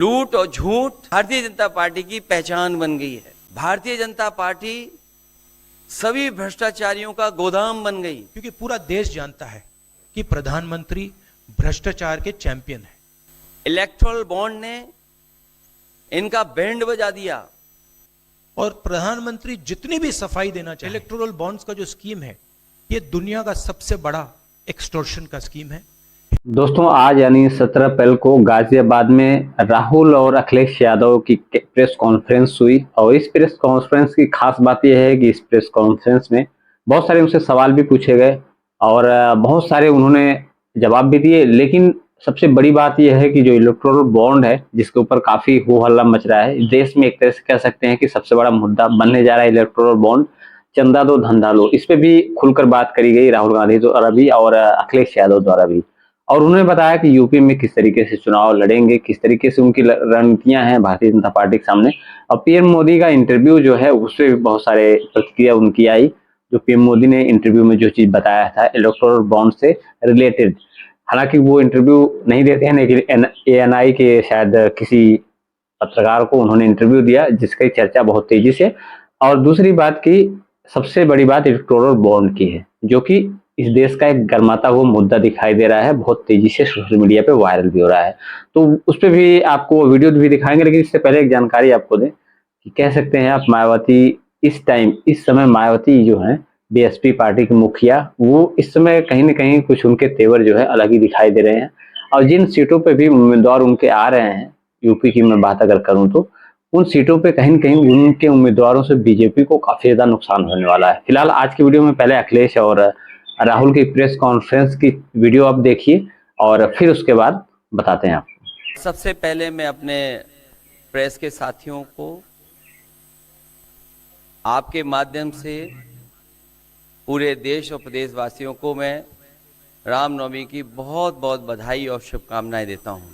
लूट और झूठ भारतीय जनता पार्टी की पहचान बन गई है। भारतीय जनता पार्टी सभी भ्रष्टाचारियों का गोदाम बन गई, क्योंकि पूरा देश जानता है कि प्रधानमंत्री भ्रष्टाचार के चैंपियन हैं। इलेक्टोरल बॉन्ड ने इनका बैंड बजा दिया और प्रधानमंत्री जितनी भी सफाई देना चाहिए, इलेक्टोरल बॉन्ड्स का जो स्कीम है, ये दुनिया का सबसे बड़ा एक्सटॉर्शन का स्कीम है। दोस्तों, आज यानी 17 अप्रैल को गाजियाबाद में राहुल और अखिलेश यादव की प्रेस कॉन्फ्रेंस हुई और इस प्रेस कॉन्फ्रेंस की खास बात यह है कि इस प्रेस कॉन्फ्रेंस में बहुत सारे उनसे सवाल भी पूछे गए और बहुत सारे उन्होंने जवाब भी दिए। लेकिन सबसे बड़ी बात यह है कि जो इलेक्टोरल बॉन्ड है, जिसके ऊपर काफी हो हल्ला मच रहा है देश में, एक तरह से कह सकते हैं कि सबसे बड़ा मुद्दा बनने जा रहा है इलेक्टोरल बॉन्ड, चंदा दो धंधा लो। इस पे भी खुलकर बात करी गई राहुल गांधी द्वारा भी और अखिलेश यादव द्वारा भी। और उन्होंने बताया कि यूपी में किस तरीके से चुनाव लड़ेंगे, किस तरीके से उनकी रणनीतियां हैं भारतीय जनता पार्टी के सामने। और पीएम मोदी का इंटरव्यू जो है, उससे भी बहुत सारे प्रतिक्रिया उनकी आई। जो पीएम मोदी ने इंटरव्यू में जो चीज बताया था इलेक्टोरल बॉन्ड से रिलेटेड, हालांकि वो इंटरव्यू नहीं देते हैं, लेकिन एएनआई के शायद किसी पत्रकार को उन्होंने इंटरव्यू दिया, जिसकी चर्चा बहुत तेजी से। और दूसरी बात की सबसे बड़ी बात इलेक्टोरल बॉन्ड की है, जो कि इस देश का एक गर्माता हुआ मुद्दा दिखाई दे रहा है, बहुत तेजी से सोशल मीडिया पे वायरल भी हो रहा है। तो उस पर भी आपको वीडियो भी दिखाएंगे, लेकिन इससे पहले एक जानकारी आपको दें कि कह सकते हैं आप, मायावती इस समय मायावती जो है बीएसपी पार्टी के मुखिया, वो इस समय कहीं ना कहीं कुछ उनके तेवर जो है अलग ही दिखाई दे रहे हैं। और जिन सीटों पे भी उम्मीदवार उनके आ रहे हैं, यूपी की मैं बात अगर करूं तो उन सीटों पे कहीं न कहीं उनके उम्मीदवारों से बीजेपी को काफी ज्यादा नुकसान होने वाला है। फिलहाल आज की वीडियो में पहले अखिलेश और राहुल की प्रेस कॉन्फ्रेंस की वीडियो आप देखिए और फिर उसके बाद बताते हैं आपको। सबसे पहले मैं अपने प्रेस के साथियों को आपके माध्यम से पूरे देश और प्रदेशवासियों को मैं रामनवमी की बहुत बहुत बधाई और शुभकामनाएं देता हूं।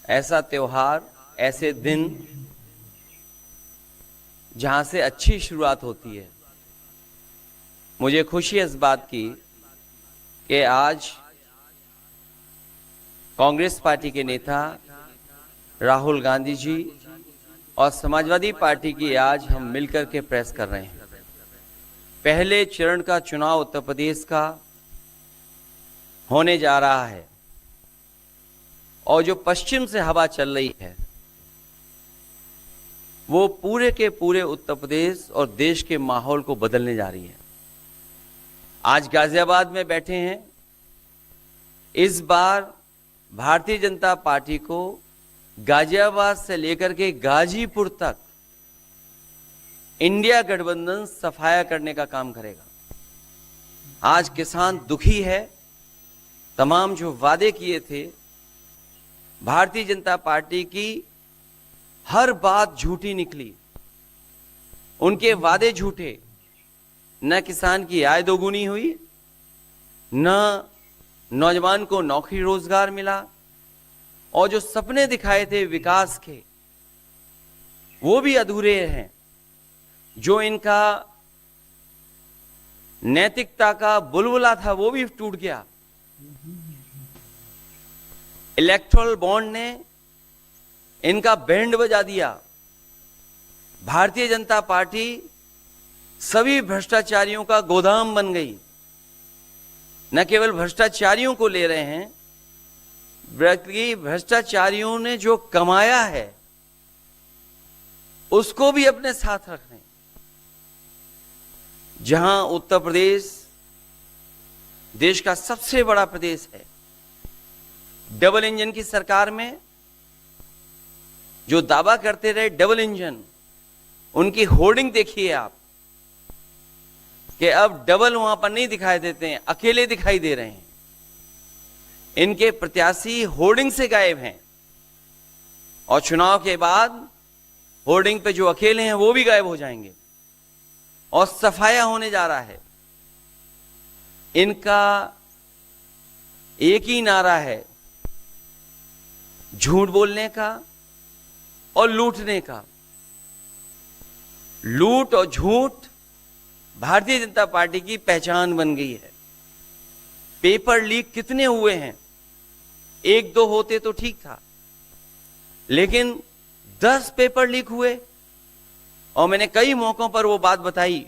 ऐसा त्योहार, ऐसे दिन जहां से अच्छी शुरुआत होती है। मुझे खुशी है इस बात की कि आज कांग्रेस पार्टी के नेता राहुल गांधी जी और समाजवादी पार्टी की आज हम मिलकर के प्रेस कर रहे हैं। पहले चरण का चुनाव उत्तर प्रदेश का होने जा रहा है और जो पश्चिम से हवा चल रही है वो पूरे के पूरे उत्तर प्रदेश और देश के माहौल को बदलने जा रही है। आज गाजियाबाद में बैठे हैं। इस बार भारतीय जनता पार्टी को गाजियाबाद से लेकर के गाजीपुर तक इंडिया गठबंधन सफाया करने का काम करेगा। आज किसान दुखी है। तमाम जो वादे किए थे, भारतीय जनता पार्टी की हर बात झूठी निकली। उनके वादे झूठे। न किसान की आय दोगुनी हुई, न नौजवान को नौकरी रोजगार मिला, और जो सपने दिखाए थे विकास के वो भी अधूरे हैं। जो इनका नैतिकता का बुलबुला था वो भी टूट गया। इलेक्टोरल बॉन्ड ने इनका बैंड बजा दिया। भारतीय जनता पार्टी सभी भ्रष्टाचारियों का गोदाम बन गई। न केवल भ्रष्टाचारियों को ले रहे हैं, बल्कि भ्रष्टाचारियों ने जो कमाया है उसको भी अपने साथ रख रहे हैं। जहां उत्तर प्रदेश देश का सबसे बड़ा प्रदेश है, डबल इंजन की सरकार में जो दावा करते रहे डबल इंजन, उनकी होर्डिंग देखिए आप कि अब डबल वहां पर नहीं दिखाई देते हैं, अकेले दिखाई दे रहे हैं। इनके प्रत्याशी होर्डिंग से गायब हैं और चुनाव के बाद होर्डिंग पे जो अकेले हैं वो भी गायब हो जाएंगे और सफाया होने जा रहा है। इनका एक ही नारा है, झूठ बोलने का और लूटने का। लूट और झूठ भारतीय जनता पार्टी की पहचान बन गई है। पेपर लीक कितने हुए हैं? एक दो होते तो ठीक था, लेकिन 10 पेपर लीक हुए। और मैंने कई मौकों पर वो बात बताई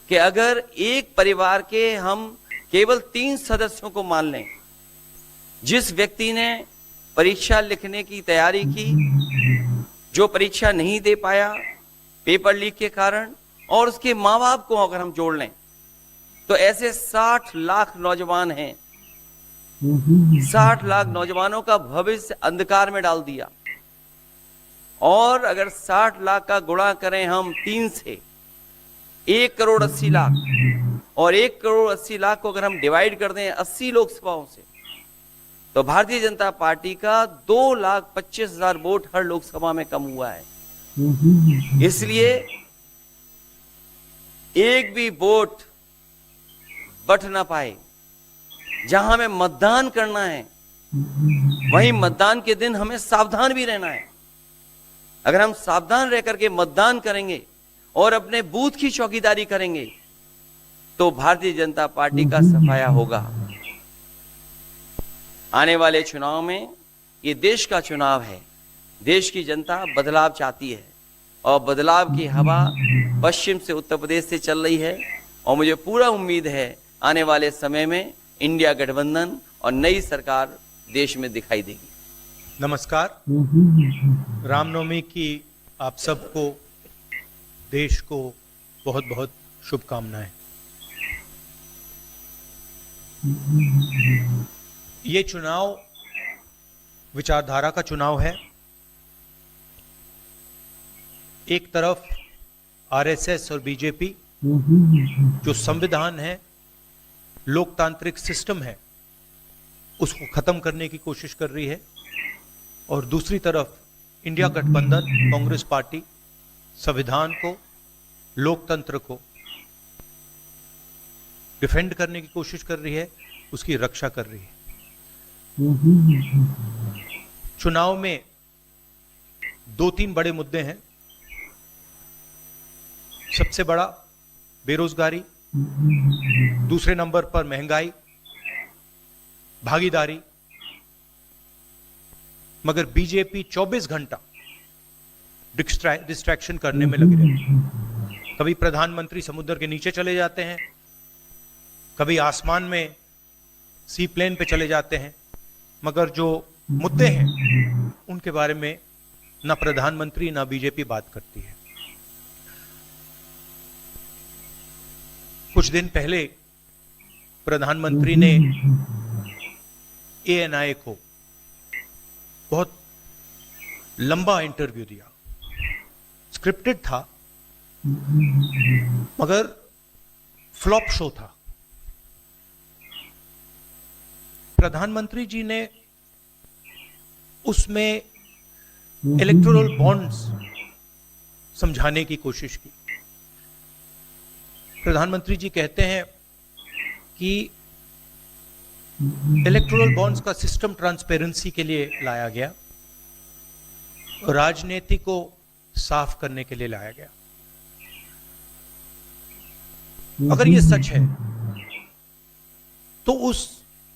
कि अगर एक परिवार के हम केवल 3 सदस्यों को मान लें, जिस व्यक्ति ने परीक्षा लिखने की तैयारी की, जो परीक्षा नहीं दे पाया पेपर लीक के कारण, और उसके मां बाप को अगर हम जोड़ लें, तो ऐसे 60 लाख नौजवान हैं। 60 लाख नौजवानों का भविष्य अंधकार में डाल दिया। और अगर 60 लाख का गुणा करें हम 3 से, 1,80,00,000, और 1,80,00,000 को अगर हम डिवाइड कर दें 80 लोकसभाओं से, तो भारतीय जनता पार्टी का 2,25,000 वोट हर लोकसभा में कम हुआ है। इसलिए एक भी वोट बट ना पाए। जहां हमें मतदान करना है, वहीं मतदान के दिन हमें सावधान भी रहना है। अगर हम सावधान रह करके मतदान करेंगे और अपने बूथ की चौकीदारी करेंगे, तो भारतीय जनता पार्टी का सफाया होगा। आने वाले चुनाव में, ये देश का चुनाव है, देश की जनता बदलाव चाहती है, और बदलाव की हवा पश्चिम से उत्तर प्रदेश से चल रही है। और मुझे पूरा उम्मीद है आने वाले समय में इंडिया गठबंधन और नई सरकार देश में दिखाई देगी। नमस्कार। रामनवमी की आप सबको, देश को बहुत बहुत शुभकामनाएं। ये चुनाव विचारधारा का चुनाव है। एक तरफ आरएसएस और बीजेपी, जो संविधान है, लोकतांत्रिक सिस्टम है, उसको खत्म करने की कोशिश कर रही है, और दूसरी तरफ इंडिया गठबंधन, कांग्रेस पार्टी संविधान को, लोकतंत्र को डिफेंड करने की कोशिश कर रही है, उसकी रक्षा कर रही है। चुनाव में 2-3 बड़े मुद्दे हैं। सबसे बड़ा बेरोजगारी, दूसरे नंबर पर महंगाई, भागीदारी। मगर बीजेपी 24 घंटा डिस्ट्रैक्शन करने में लगी रहती है। कभी प्रधानमंत्री समुद्र के नीचे चले जाते हैं, कभी आसमान में सी प्लेन पे चले जाते हैं, मगर जो मुद्दे हैं उनके बारे में ना प्रधानमंत्री ना बीजेपी बात करती है। कुछ दिन पहले प्रधानमंत्री ने ANI को बहुत लंबा इंटरव्यू दिया। स्क्रिप्टेड था, मगर फ्लॉप शो था। प्रधानमंत्री जी ने उसमें इलेक्टोरल बॉन्ड्स समझाने की कोशिश की। प्रधानमंत्री जी कहते हैं कि इलेक्टोरल बॉन्ड्स का सिस्टम ट्रांसपेरेंसी के लिए लाया गया, राजनीति को साफ करने के लिए लाया गया। अगर ये सच है तो उस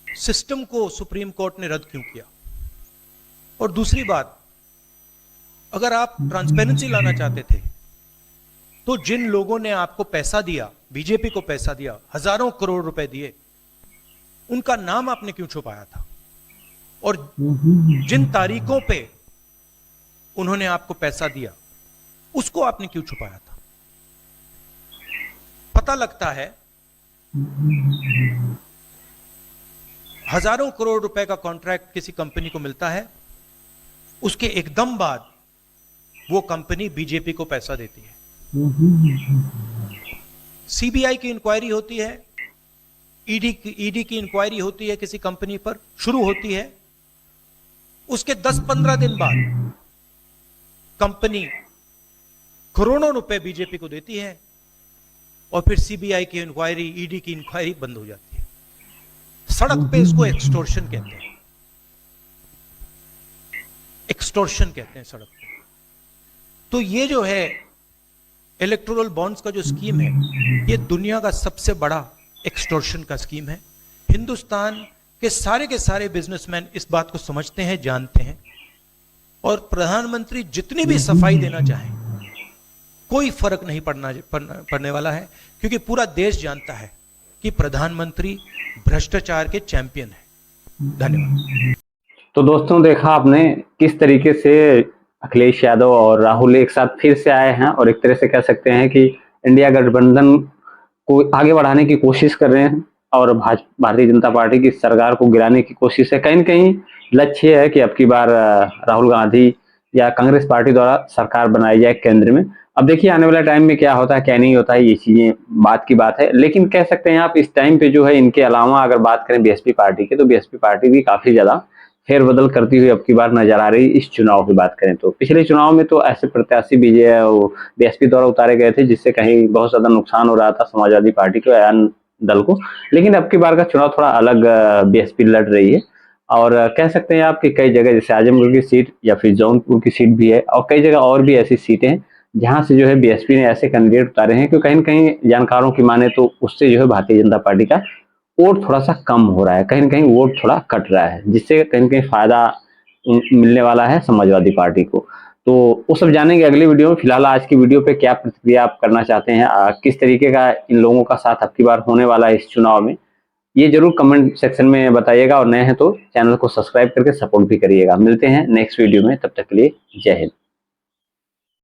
सिस्टम को सुप्रीम कोर्ट ने रद्द क्यों किया? और दूसरी बात, अगर आप ट्रांसपेरेंसी लाना चाहते थे तो जिन लोगों ने आपको पैसा दिया, बीजेपी को पैसा दिया, हजारों करोड़ रुपए दिए, उनका नाम आपने क्यों छुपाया था? और जिन तारीखों पे उन्होंने आपको पैसा दिया, उसको आपने क्यों छुपाया था? पता लगता है हजारों करोड़ रुपए का कॉन्ट्रैक्ट किसी कंपनी को मिलता है, उसके एकदम बाद वो कंपनी बीजेपी को पैसा देती है। सीबीआई की इंक्वायरी होती है, ईडी की इंक्वायरी होती है, किसी कंपनी पर शुरू होती है, उसके 10-15 दिन बाद कंपनी करोड़ों रुपए बीजेपी को देती है, और फिर सीबीआई की इंक्वायरी, ईडी की इंक्वायरी बंद हो जाती है। सड़क पे इसको एक्सटॉर्शन कहते हैं, एक्सटॉर्शन कहते हैं सड़क पे। तो ये जो है इलेक्टोरल बॉन्ड्स का जो स्कीम है, ये दुनिया का सबसे बड़ा एक्सटॉर्शन का स्कीम है। हिंदुस्तान के सारे बिजनेसमैन इस बात को समझते हैं, जानते हैं। और प्रधानमंत्री जितनी भी सफाई देना चाहें, कोई फर्क नहीं पड़ने वाला है, क्योंकि पूरा देश जानता है कि प्रधानमंत्री भ्रष्टाचार के चैंपियन है। धन्यवाद। तो दोस्तों, देखा आपने किस तरीके से अखिलेश यादव और राहुल एक साथ फिर से आए हैं और एक तरह से कह सकते हैं कि इंडिया गठबंधन को आगे बढ़ाने की कोशिश कर रहे हैं और भारतीय जनता पार्टी की सरकार को गिराने की कोशिश है। कहीं न कहीं लक्ष्य है कि अब की बार राहुल गांधी या कांग्रेस पार्टी द्वारा सरकार बनाई जाए केंद्र में। अब देखिए आने वाले टाइम में क्या होता है क्या नहीं होता है, ये चीजें बात की बात है। लेकिन कह सकते हैं आप इस टाइम पे जो है, इनके अलावा अगर बात करें बीएसपी पार्टी की, तो बीएसपी पार्टी भी काफी ज्यादा फेरबदल करती हुई अब की बार नजर आ रही। इस चुनाव की बात करें तो पिछले चुनाव में तो ऐसे प्रत्याशी बीएसपी द्वारा उतारे गए थे जिससे कहीं बहुत ज्यादा नुकसान हो रहा था समाजवादी पार्टी को या अन्य दल को। लेकिन अब की बार का चुनाव थोड़ा अलग बीएसपी लड़ रही है और कह सकते हैं आप कि कई जगह जैसे आजमगढ़ की सीट या फिर जौनपुर की सीट भी है और कई जगह और भी ऐसी सीटें हैं जहां से जो है बीएसपी ने ऐसे कैंडिडेट उतारे हैं कि कहीं न कहीं जानकारों की माने तो उससे जो है भारतीय जनता पार्टी का वोट थोड़ा सा कम हो रहा है, कहीं न कहीं वोट थोड़ा कट रहा है, जिससे कहीं न कहीं फायदा मिलने वाला है समाजवादी पार्टी को। तो वो सब जानेंगे अगली वीडियो में। फिलहाल आज की वीडियो पे क्या प्रतिक्रिया आप करना चाहते हैं, किस तरीके का इन लोगों का साथ अब की बार होने वाला है इस चुनाव में, ये जरूर कमेंट सेक्शन में बताइएगा और नए हैं तो चैनल को सब्सक्राइब करके सपोर्ट भी करिएगा। मिलते हैं नेक्स्ट वीडियो में, तब तक के लिए जय हिंद।